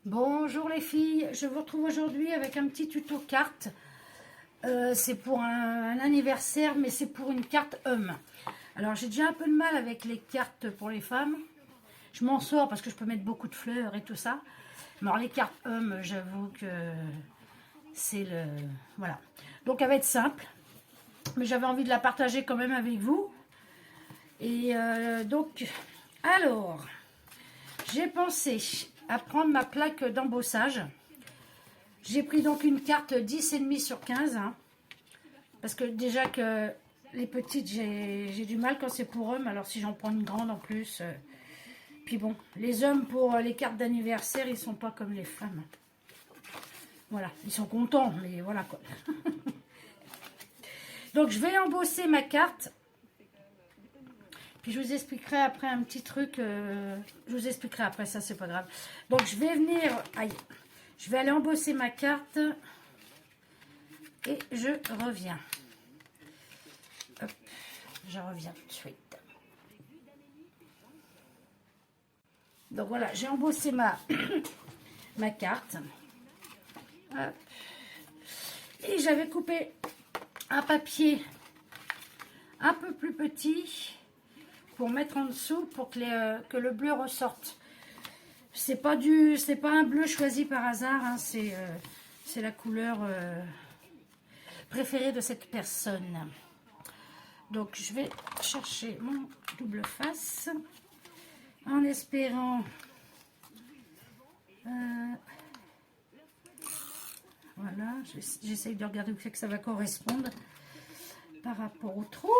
Bonjour les filles, je vous retrouve aujourd'hui avec un petit tuto carte. C'est pour un anniversaire, mais c'est pour une carte homme. Alors j'ai déjà un peu de mal avec les cartes pour les femmes. Je m'en sors parce que je peux mettre beaucoup de fleurs et tout ça. Mais alors les cartes hommes, j'avoue que c'est le... Voilà. Donc elle va être simple, mais j'avais envie de la partager quand même avec vous. Et donc, alors, j'ai pensé à prendre ma plaque d'embossage. J'ai pris donc une carte 10,5 sur 15. Hein, parce que déjà que les petites, j'ai du mal quand c'est pour hommes. Alors si j'en prends une grande en plus. Puis bon, les hommes pour les cartes d'anniversaire, ils sont pas comme les femmes. Voilà, ils sont contents, mais voilà quoi. Donc je vais embosser ma carte. Puis je vous expliquerai après un petit truc. Je vous expliquerai après, ça c'est pas grave. Donc je vais venir... Aïe. Je vais aller embosser ma carte. Et je reviens. Hop, je reviens tout de suite. Donc voilà, j'ai embossé ma carte. Hop. Et j'avais coupé un papier un peu plus petit pour mettre en dessous pour que le bleu ressorte. C'est pas un bleu choisi par hasard, hein, c'est la couleur préférée de cette personne. Donc je vais chercher mon double face en espérant voilà, j'essaye de regarder où c'est que ça va correspondre par rapport au trou.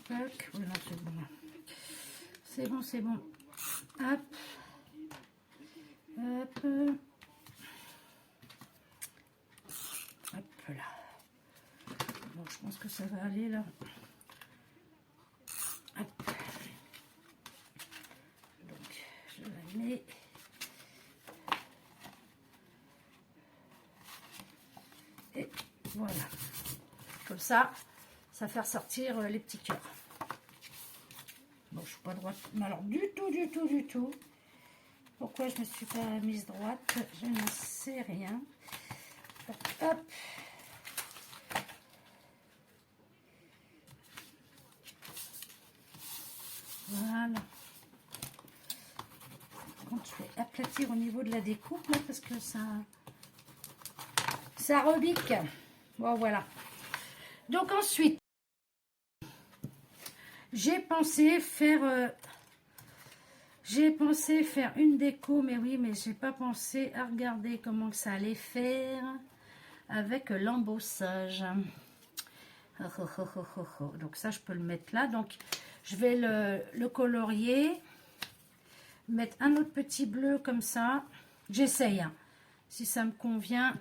Tac, voilà, c'est bon. C'est bon, c'est bon. Hop. Hop. Hop là. Bon, je pense que ça va aller là. Hop. Donc, je la mets. Et voilà. Comme ça, ça fait ressortir les petits cœurs. Bon, je suis pas droite. Mais alors, du tout. Pourquoi je me suis pas mise droite? Je ne sais rien. Hop. Voilà. Quand je vais aplatir au niveau de la découpe, là, parce que ça rebique. Bon, voilà. Donc ensuite, j'ai pensé faire une déco, mais oui, mais j'ai pas pensé à regarder comment ça allait faire avec l'embossage. Donc ça, je peux le mettre là. Donc, je vais le colorier, mettre un autre petit bleu comme ça. J'essaye, hein, si ça me convient.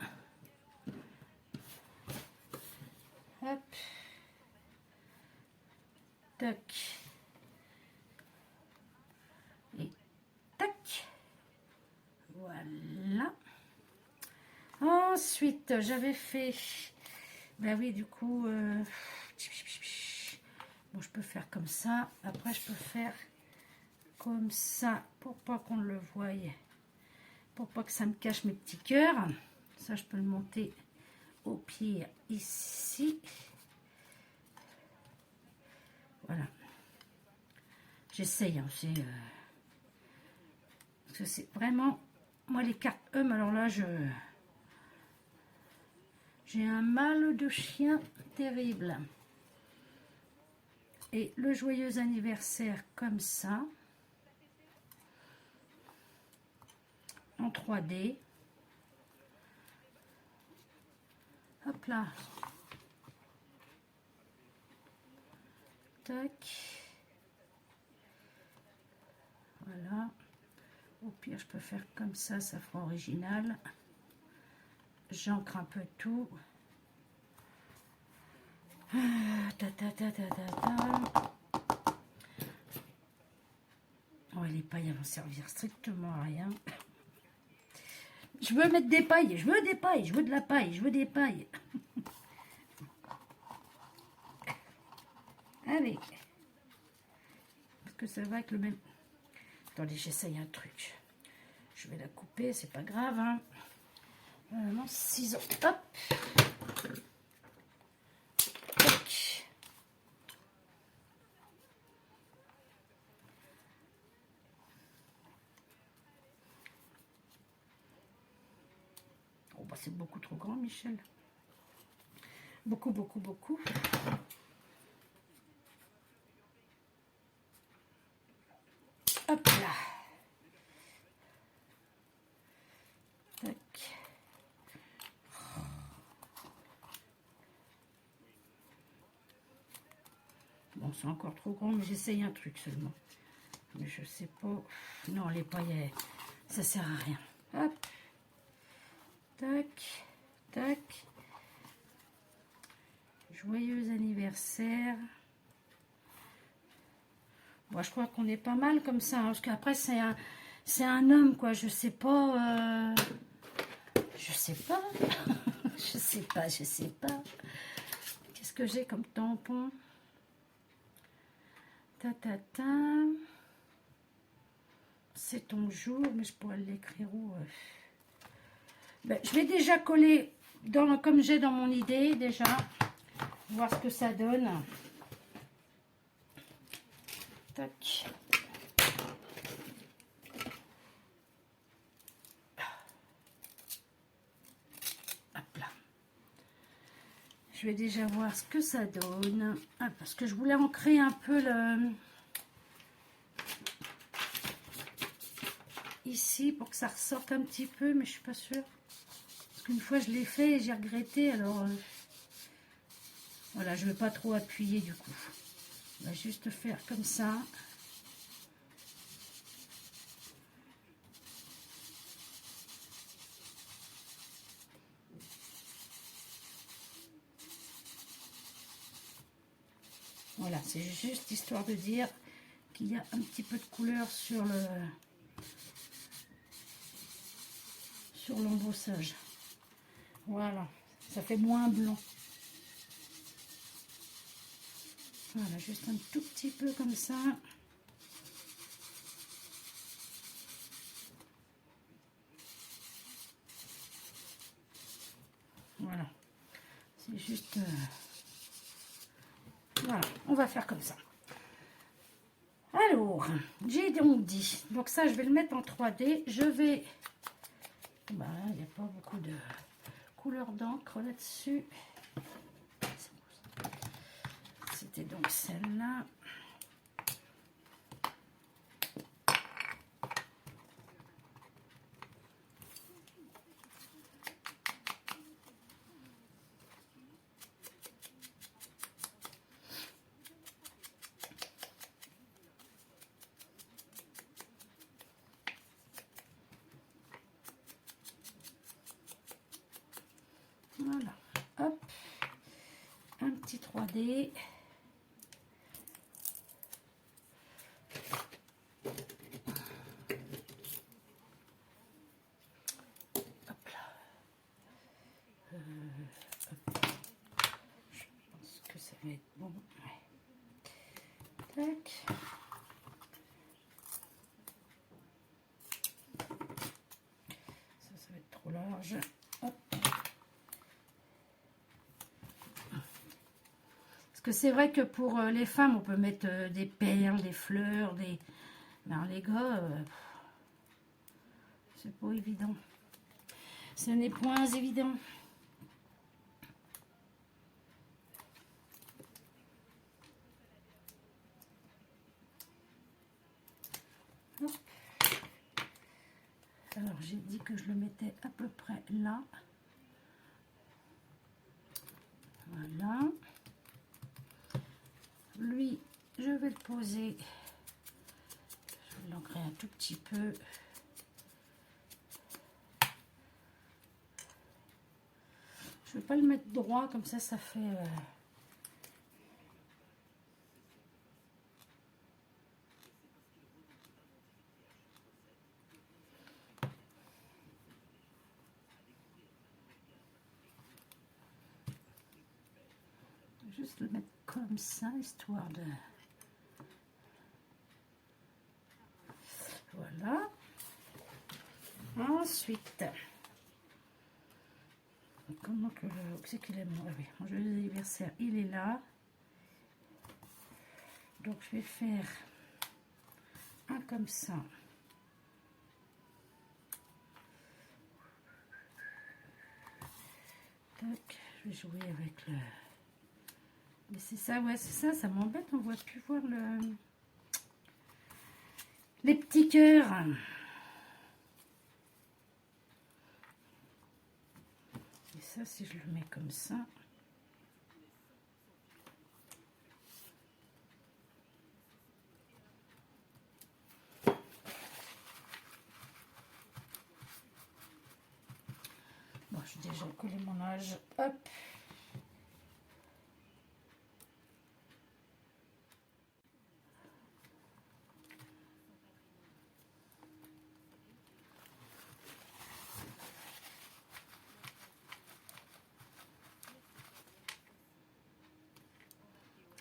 Hop. Tac. Et tac. Voilà. Ensuite, j'avais fait... Ben oui, du coup... Bon, je peux faire comme ça. Après, je peux faire comme ça pour pas qu'on le voie. Pour pas que ça me cache mes petits cœurs. Ça, je peux le monter au pied ici. Voilà. J'essaye, hein, parce que c'est vraiment... Moi, les cartes hommes, alors là, j'ai un mal de chien terrible. Et le joyeux anniversaire comme ça. En 3D. Hop là. Tac. Voilà. Au pire, je peux faire comme ça fera original. J'ancre un peu tout. Oh, les pailles vont servir strictement à rien. Je veux mettre des pailles, je veux des pailles, je veux de la paille, je veux des pailles. Allez. Parce que ça va avec le même... Attendez, j'essaye un truc. Je vais la couper, c'est pas grave. Hein. Mon ciseau, hop. Tac. Oh, bah, c'est beaucoup trop grand, Michel. Beaucoup, beaucoup, beaucoup. Hop là. Tac. Bon, c'est encore trop grand, mais j'essaye un truc seulement. Mais je sais pas. Non, les paillettes, ça sert à rien. Hop. Tac. Tac. Joyeux anniversaire. Bon, je crois qu'on est pas mal comme ça, hein, parce qu'après c'est un homme, quoi. Je sais pas. Je sais pas. Je sais pas, je sais pas. Qu'est-ce que j'ai comme tampon? Ta ta ta. C'est ton jour, mais je pourrais l'écrire où? Ben, je vais déjà coller comme j'ai dans mon idée déjà. Voir ce que ça donne. Tac. Hop là. Je vais déjà voir ce que ça donne. Ah, parce que je voulais ancrer un peu le... ici pour que ça ressorte un petit peu, mais je suis pas sûre. Parce qu'une fois je l'ai fait et j'ai regretté, alors... Voilà, je ne vais pas trop appuyer du coup. On va juste faire comme ça. Voilà, c'est juste histoire de dire qu'il y a un petit peu de couleur sur l'embossage. Voilà, ça fait moins blanc. Voilà, juste un tout petit peu comme ça. Voilà, c'est juste... Voilà, on va faire comme ça. Alors, j'ai donc dit, donc ça je vais le mettre en 3D. Je vais... Bah, il n'y a pas beaucoup de couleur d'encre là-dessus. C'était donc celle-là. Voilà, hop, un petit 3D. Hop là. Hop. Je pense que ça va être bon. Ouais. Tac. Ça va être trop large. Hop. Que c'est vrai que pour les femmes, on peut mettre des perles, des fleurs, des... Mais les gars, c'est pas évident. Ce n'est point évident. Hop. Alors, j'ai dit que je le mettais à peu près là. Voilà. Lui, je vais le poser. Je vais l'ancrer un tout petit peu. Je ne vais pas le mettre droit, comme ça fait... Juste le mettre comme ça, histoire de... Ensuite, comment que c'est qu'il est mon, oui, mon joyeux anniversaire, il est là. Donc je vais faire un comme ça. Tac, je vais jouer avec le... Mais c'est ça, ouais, c'est ça, ça m'embête, on voit plus voir les petits cœurs. Et ça, si je le mets comme ça... Bon, j'ai déjà collé mon âge. Hop.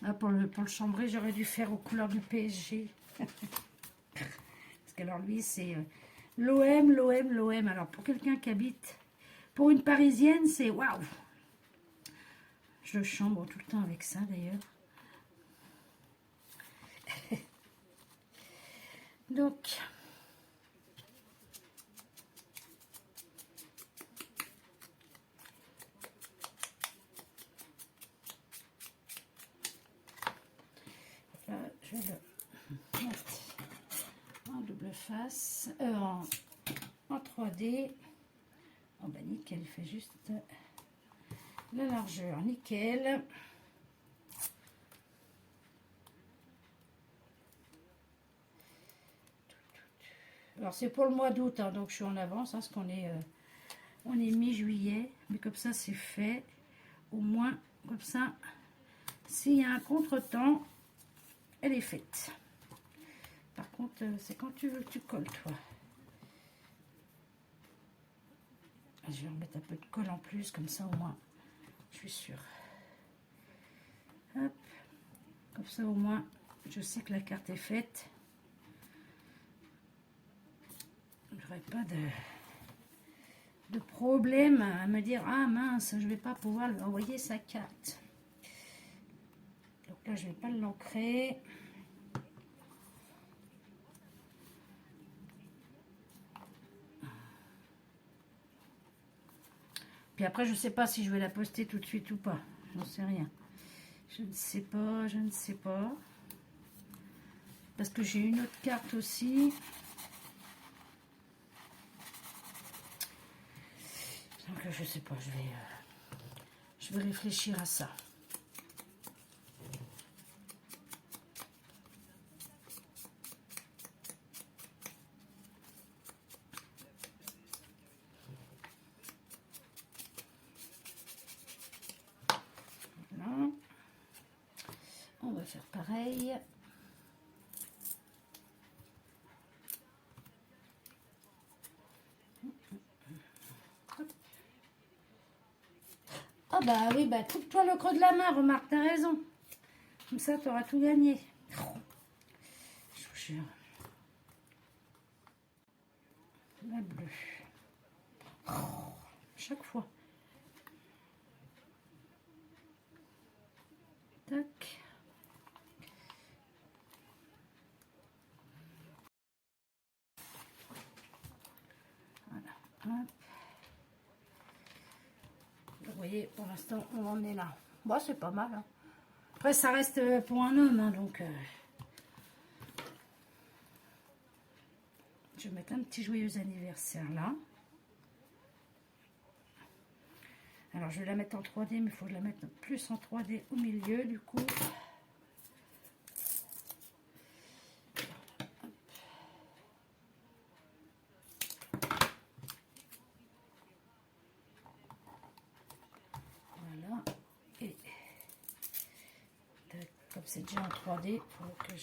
Ah, pour le chambray, j'aurais dû faire aux couleurs du PSG. Parce qu'alors lui, c'est l'OM, l'OM, l'OM. Alors pour quelqu'un qui habite, pour une Parisienne, c'est waouh. Je chambre tout le temps avec ça d'ailleurs. Donc, là, je vais le mettre en double face, en 3D. Oh bah nickel, il fait juste la largeur, nickel. Alors c'est pour le mois d'août, hein, donc je suis en avance, hein, parce qu'on est, on est mi-juillet, mais comme ça c'est fait. Au moins, comme ça, s'il y a un contretemps, elle est faite. Par contre, c'est quand tu veux que tu colles, toi. Je vais remettre un peu de colle en plus, comme ça au moins, je suis sûre. Hop, comme ça au moins, je sais que la carte est faite. Je n'aurai pas de problème à me dire, ah mince, je ne vais pas pouvoir lui envoyer sa carte. Donc là, je ne vais pas l'ancrer. Puis après, je ne sais pas si je vais la poster tout de suite ou pas. J'en sais rien. Je ne sais pas, je ne sais pas. Parce que j'ai une autre carte aussi. Donc je ne sais pas, je vais réfléchir à ça. Voilà. On va faire pareil. Ah bah oui, bah coupe-toi le creux de la main, remarque, t'as raison. Comme ça, tu auras tout gagné. Je vous jure. La bleue. Chaque fois. Tac. Voilà. Hop. Vous voyez, pour l'instant, on en est là. Bon, c'est pas mal. Hein. Après, ça reste pour un homme, hein, donc... je vais mettre un petit joyeux anniversaire là. Alors, je vais la mettre en 3D, mais il faut la mettre plus en 3D au milieu, du coup. Voilà. Et comme c'est déjà en 3D, il faut que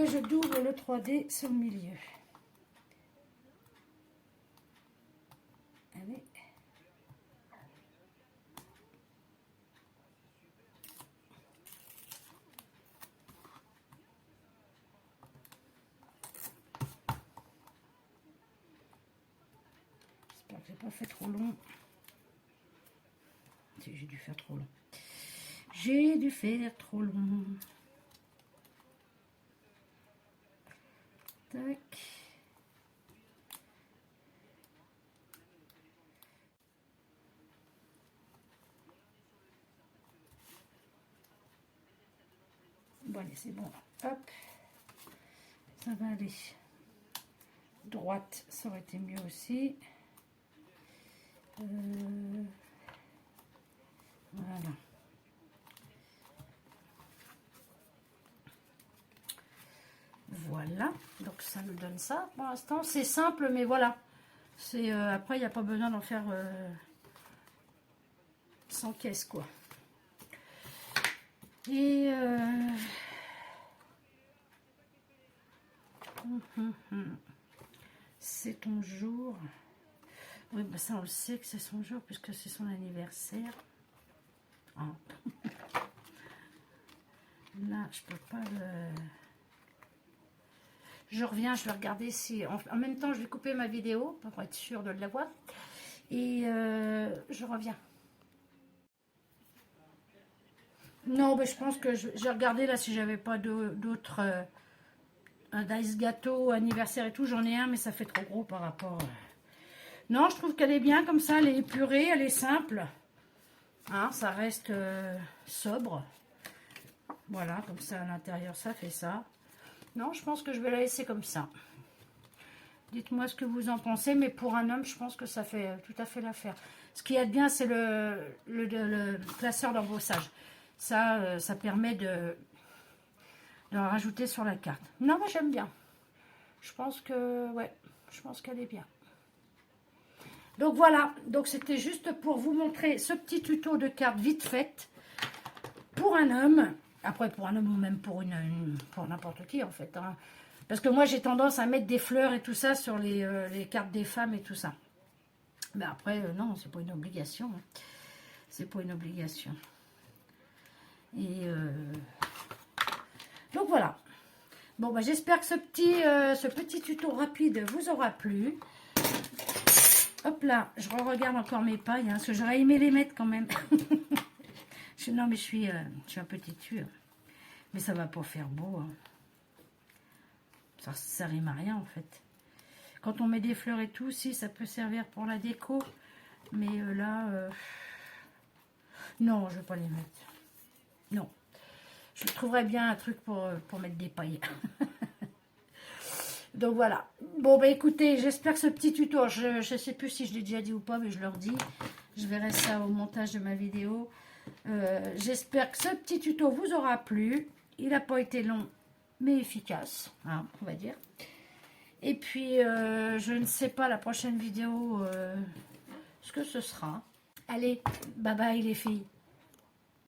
je double le 3D sur le milieu. Allez. que j'ai pas fait trop long. Si, j'ai dû faire trop long. J'ai dû faire trop long. Tac. Bon, allez, c'est bon. Hop. Ça va aller. Droite, ça aurait été mieux aussi. Voilà. Voilà. Donc, ça nous donne ça. Pour l'instant, c'est simple, mais voilà. C'est après, il n'y a pas besoin d'en faire 100 caisses, quoi. Et c'est ton jour. Oui, bah ça on le sait que c'est son jour puisque c'est son anniversaire. Oh. Là, je peux pas le... Je reviens, je vais regarder si... En même temps, je vais couper ma vidéo pour être sûre de l'avoir. Et je reviens. Non, mais je pense que j'ai regardé là si j'avais pas d'autres... un dice gâteau, anniversaire et tout. J'en ai un, mais ça fait trop gros par rapport... Non, je trouve qu'elle est bien comme ça. Elle est épurée, elle est simple. Hein, ça reste sobre. Voilà, comme ça à l'intérieur, ça fait ça. Non, je pense que je vais la laisser comme ça. Dites-moi ce que vous en pensez, mais pour un homme, je pense que ça fait tout à fait l'affaire. Ce qui est bien, c'est le classeur d'embossage. Ça permet de rajouter sur la carte. Non, moi j'aime bien. Je pense que, ouais, je pense qu'elle est bien. Donc voilà, donc c'était juste pour vous montrer ce petit tuto de cartes vite faite pour un homme. Après, pour un homme ou même pour pour n'importe qui en fait. Hein. Parce que moi, j'ai tendance à mettre des fleurs et tout ça sur les cartes des femmes et tout ça. Mais après, non, c'est pas une obligation. Hein. C'est pas une obligation. Et donc voilà. Bon, bah, j'espère que ce petit tuto rapide vous aura plu. Hop là, je regarde encore mes pailles, hein, parce que j'aurais aimé les mettre quand même. Non, mais je suis un peu têtue. Mais ça va pas faire beau. Hein. Ça rime à rien, en fait. Quand on met des fleurs et tout, si, ça peut servir pour la déco. Mais là, non, je vais pas les mettre. Non. Je trouverais bien un truc pour mettre des pailles. Donc voilà. Bon, bah écoutez, j'espère que ce petit tuto, je ne sais plus si je l'ai déjà dit ou pas, mais je leur dis. Je verrai ça au montage de ma vidéo. J'espère que ce petit tuto vous aura plu. Il n'a pas été long, mais efficace, hein, on va dire. Et puis, je ne sais pas la prochaine vidéo ce que ce sera. Allez, bye bye les filles.